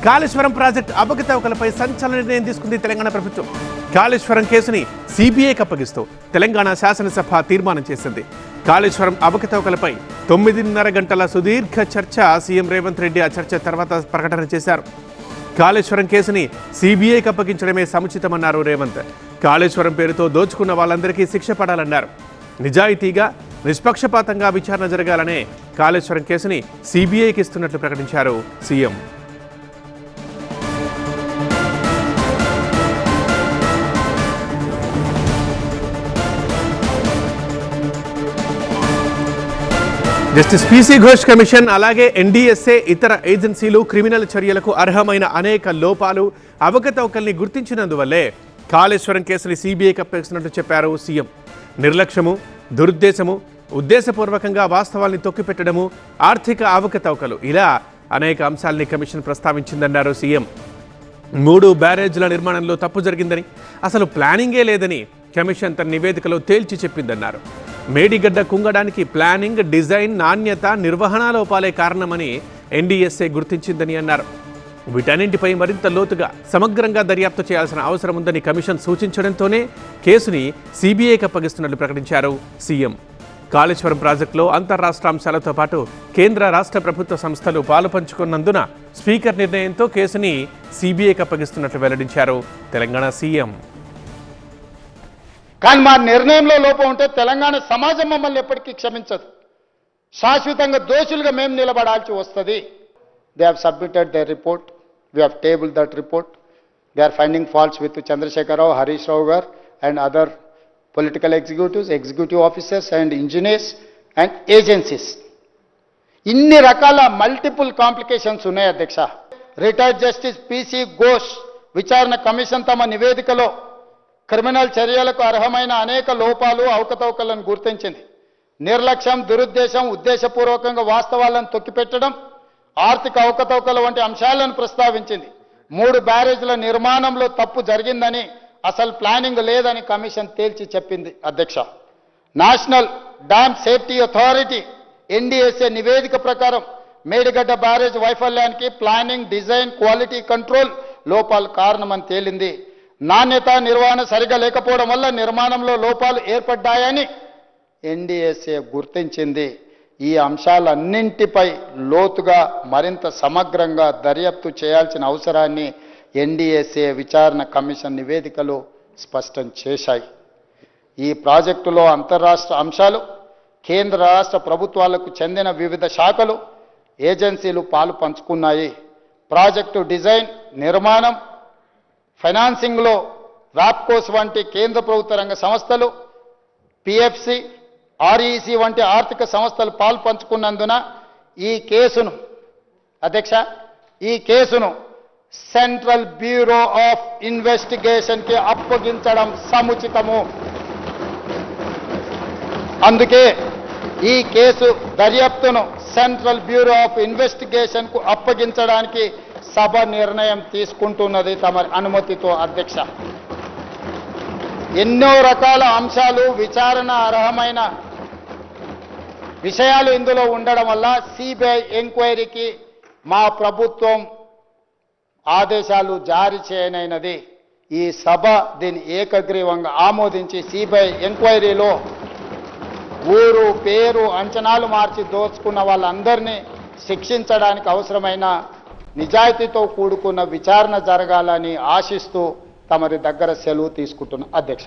Kaleshwaram project అవకతవకలపై సంచలన నిర్ణయం తీసుకుంది తెలంగాణ ప్రభుత్వం. కాళేశ్వరం కేసుని సిబిఐకి అప్పగిస్తూ తెలంగాణ శాసనసభ తీర్మానం చేసింది. కాళేశ్వరం అవకతవకలపై 9:30 గంటల సుదీర్ఘ చర్చ సీఎం రేవంత్ రెడ్డి ఆ చర్చ తర్వాత ప్రకటన చేశారు. కాళేశ్వరం కేసుని సిబిఐకి అప్పగించడమే సముచితమన్నారు రేవంత్. కాళేశ్వరం పేరుతో దోచుకున్న వాళ్ళందరికీ శిక్ష పడాలన్నారు. నిజాయితీగా నిష్పక్షపాతంగా విచారణ జరగాలనే కాళేశ్వరం కేసుని సిబిఐకి ఇస్తున్నట్లు ప్రకటించారు CM. Justice PC Ghosh commission అలాగే ఎన్డీఎస్ఏ ఇతర ఏజెన్సీలు క్రిమినల్ చర్యలకు అర్హమైన అనేక లోపాలు అవకతవకల్ని గుర్తించినందువల్లే కాళేశ్వరం కేసుని సిబిఐకి అప్పగిస్తున్నట్టు చెప్పారు సీఎం. నిర్లక్ష్యము, దురుద్దేశము, ఉద్దేశపూర్వకంగా వాస్తవాల్ని తొక్కిపెట్టడము, ఆర్థిక అవకతవకలు ఇలా అనేక అంశాల్ని కమిషన్ ప్రస్తావించిందన్నారు సీఎం. 3 బ్యారేజ్ల నిర్మాణంలో తప్పు జరిగిందని, అసలు ప్లానింగే లేదని కమిషన్ తన నివేదికలో తేల్చి చెప్పిందన్నారు. మేడిగడ్డ కుంగడానికి ప్లానింగ్, డిజైన్, నాణ్యత, నిర్వహణ లోపాలే కారణమని ఎన్డీఎస్ఏ గుర్తించిందని అన్నారు. వీటన్నింటిపై మరింత లోతుగా సమగ్రంగా దర్యాప్తు చేయాల్సిన అవసరం ఉందని కమిషన్ సూచించడంతోనే కేసుని సిబిఐకి అప్పగిస్తున్నట్లు ప్రకటించారు సీఎం. కాళేశ్వరం ప్రాజెక్టులో అంతర్రాష్ట్ర అంశాలతో పాటు కేంద్ర రాష్ట్ర ప్రభుత్వ సంస్థలు పాలు పంచుకున్నందున స్పీకర్ నిర్ణయంతో కేసుని సిబిఐకి అప్పగిస్తున్నట్లు వెల్లడించారు తెలంగాణ సీఎం. కానీ మా నిర్ణయంలో లోపం ఉంటే తెలంగాణ సమాజం మమ్మల్ని ఎప్పటికీ క్షమించదు. శాశ్వతంగా దోషులుగా మేము నిలబడాల్సి వస్తుంది. They have submitted the report, we have table that report. They are finding faults with Chandrashekar Rao, Harish Rao garu and other political executives, executive officers and engineers and agencies. ఇన్ని రకాల మల్టిపుల్ కాంప్లికేషన్స్ ఉన్నాయి అధ్యక్ష. రిటైర్డ్ జస్టిస్ పిసి ఘోష్ విచారణ కమిషన్ తమ నివేదికలో criminal చర్యలకు అర్హమైన అనేక లోపాలు, అవకతవకలను గుర్తించింది. నిర్లక్ష్యం, దురుద్దేశం, ఉద్దేశపూర్వకంగా వాస్తవాలను తొక్కిపెట్టడం, ఆర్థిక అవకతవకల వంటి అంశాలను ప్రస్తావించింది. 3 బ్యారేజ్ల నిర్మాణంలో తప్పు జరిగిందని, అసలు ప్లానింగ్ లేదని కమిషన్ తేల్చి చెప్పింది అధ్యక్ష. National dam safety authority NDSA నివేదిక ప్రకారం మేడిగడ్డ బ్యారేజ్ వైఫల్యానికి ప్లానింగ్, డిజైన్, క్వాలిటీ కంట్రోల్ లోపాలు కారణమని తేలింది. నాణ్యత, నిర్వహణ సరిగా లేకపోవడం వల్ల నిర్మాణంలో లోపాలు ఏర్పడ్డాయని ఎన్డీఎస్ఏ గుర్తించింది. ఈ అంశాలన్నింటిపై లోతుగా మరింత సమగ్రంగా దర్యాప్తు చేయాల్సిన అవసరాన్ని ఎన్డీఎస్ఏ విచారణ కమిషన్ నివేదికలు స్పష్టం చేశాయి. ఈ ప్రాజెక్టులో అంతర్రాష్ట్ర అంశాలు, కేంద్ర రాష్ట్ర ప్రభుత్వాలకు చెందిన వివిధ శాఖలు, ఏజెన్సీలు పాలు పంచుకున్నాయి. ప్రాజెక్టు డిజైన్, నిర్మాణం, ఫైనాన్సింగ్లో వాప్కోస్ వంటి కేంద్ర ప్రభుత్వ రంగ సంస్థలు, పిఎఫ్సి, ఆర్ఈసి వంటి ఆర్థిక సంస్థలు పాలు పంచుకున్నందున ఈ కేసును సెంట్రల్ బ్యూరో ఆఫ్ ఇన్వెస్టిగేషన్కి అప్పగించడం సముచితము. అందుకే ఈ కేసు దర్యాప్తును సెంట్రల్ బ్యూరో ఆఫ్ ఇన్వెస్టిగేషన్కు అప్పగించడానికి సభ నిర్ణయం తీసుకుంటున్నది తమ అనుమతితో అధ్యక్ష. ఎన్నో రకాల అంశాలు, విచారణ అర్హమైన విషయాలు ఇందులో ఉండడం వల్ల సిబిఐ ఎంక్వైరీకి మా ప్రభుత్వం ఆదేశాలు జారీ చేయనైనది. ఈ సభ దీన్ని ఏకగ్రీవంగా ఆమోదించి సిబిఐ ఎంక్వైరీలో ఊరు, పేరు, అంచనాలు మార్చి దోచుకున్న వాళ్ళందరినీ శిక్షించడానికి అవసరమైన నిజాయితీతో కూడుకున్న విచారణ జరగాలని ఆశిస్తూ తమరి దగ్గర సెలవు తీసుకుంటున్న అధ్యక్ష.